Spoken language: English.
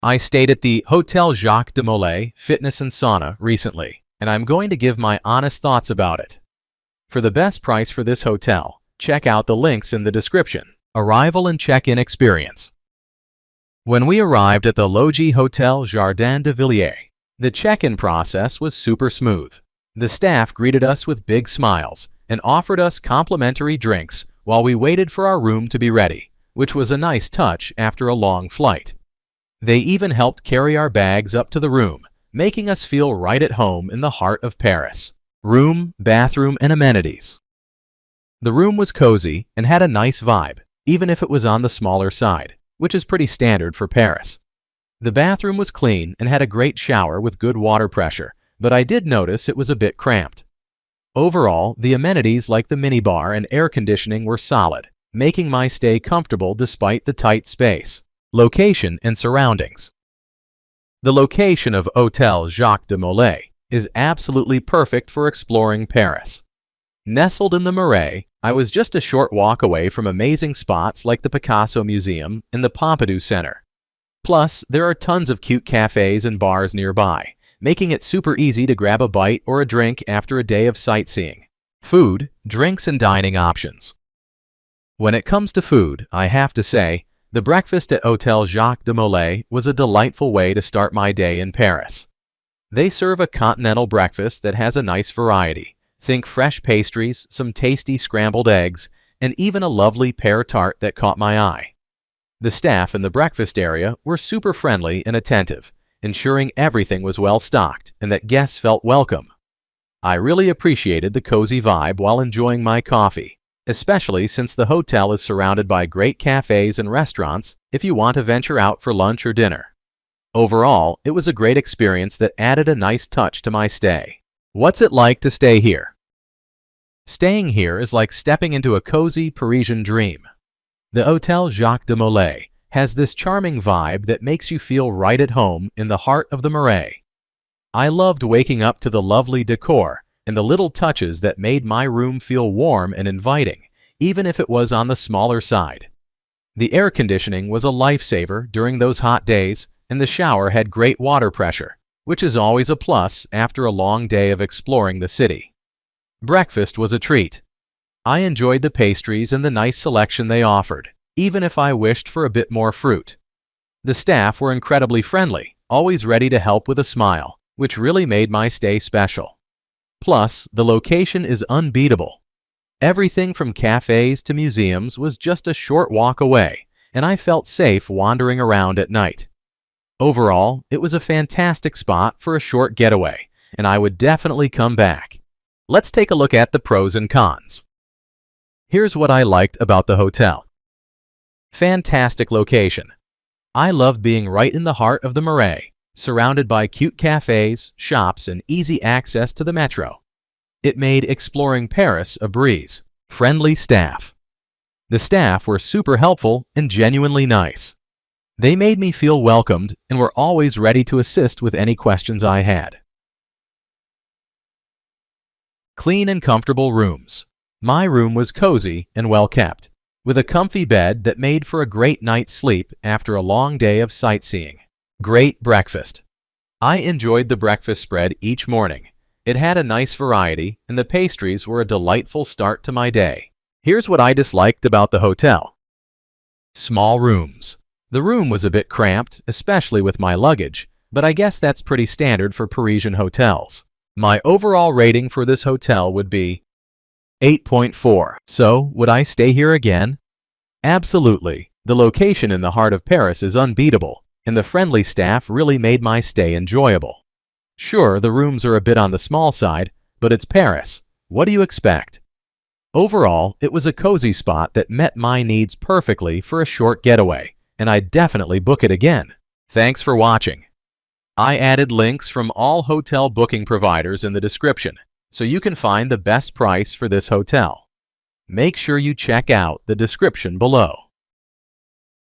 I stayed at the Hôtel Jacques de Molay Fitness and Sauna recently, and I'm going to give my honest thoughts about it. For the best price for this hotel, check out the links in the description. Arrival and check-in experience. When we arrived at the Logis Hôtel Jardin de Villiers, the check-in process was super smooth. The staff greeted us with big smiles and offered us complimentary drinks while we waited for our room to be ready, which was a nice touch after a long flight. They even helped carry our bags up to the room, making us feel right at home in the heart of Paris. Room, bathroom, and amenities. The room was cozy and had a nice vibe, even if it was on the smaller side, which is pretty standard for Paris. The bathroom was clean and had a great shower with good water pressure, but I did notice it was a bit cramped. Overall, the amenities like the minibar and air conditioning were solid, making my stay comfortable despite the tight space. Location and surroundings. The location of Hôtel Jacques de Molay is absolutely perfect for exploring Paris. Nestled in the Marais, I was just a short walk away from amazing spots like the Picasso Museum and the Pompidou Center. Plus, there are tons of cute cafes and bars nearby, making it super easy to grab a bite or a drink after a day of sightseeing. Food, drinks, and dining options. When it comes to food, I have to say, the breakfast at Hôtel Jacques de Molay was a delightful way to start my day in Paris. They serve a continental breakfast that has a nice variety. Think fresh pastries, some tasty scrambled eggs, and even a lovely pear tart that caught my eye. The staff in the breakfast area were super friendly and attentive, ensuring everything was well stocked and that guests felt welcome. I really appreciated the cozy vibe while enjoying my coffee, especially since the hotel is surrounded by great cafes and restaurants if you want to venture out for lunch or dinner. Overall, it was a great experience that added a nice touch to my stay. What's it like to stay here? Staying here is like stepping into a cozy Parisian dream. The Hôtel Jacques de Molay has this charming vibe that makes you feel right at home in the heart of the Marais. I loved waking up to the lovely decor and the little touches that made my room feel warm and inviting, even if it was on the smaller side. The air conditioning was a lifesaver during those hot days, and the shower had great water pressure, which is always a plus after a long day of exploring the city. Breakfast was a treat. I enjoyed the pastries and the nice selection they offered, even if I wished for a bit more fruit. The staff were incredibly friendly, always ready to help with a smile, which really made my stay special. Plus, the location is unbeatable. Everything from cafes to museums was just a short walk away, and I felt safe wandering around at night. Overall, it was a fantastic spot for a short getaway, and I would definitely come back. Let's take a look at the pros and cons. Here's what I liked about the hotel. Fantastic location. I loved being right in the heart of the Marais, surrounded by cute cafes, shops, and easy access to the metro. It made exploring Paris a breeze. Friendly staff. The staff were super helpful and genuinely nice. They made me feel welcomed and were always ready to assist with any questions I had. Clean and comfortable rooms. My room was cozy and well kept, with a comfy bed that made for a great night's sleep after a long day of sightseeing. Great breakfast. I enjoyed the breakfast spread each morning. It had a nice variety, and the pastries were a delightful start to my day. Here's what I disliked about the hotel. Small rooms. The room was a bit cramped, especially with my luggage, but I guess that's pretty standard for Parisian hotels. My overall rating for this hotel would be 8.4. So, would I stay here again? Absolutely. The location in the heart of Paris is unbeatable, and the friendly staff really made my stay enjoyable. Sure, the rooms are a bit on the small side, but it's Paris. What do you expect? Overall, it was a cozy spot that met my needs perfectly for a short getaway, and I'd definitely book it again. Thanks for watching. I added links from all hotel booking providers in the description, so you can find the best price for this hotel. Make sure you check out the description below.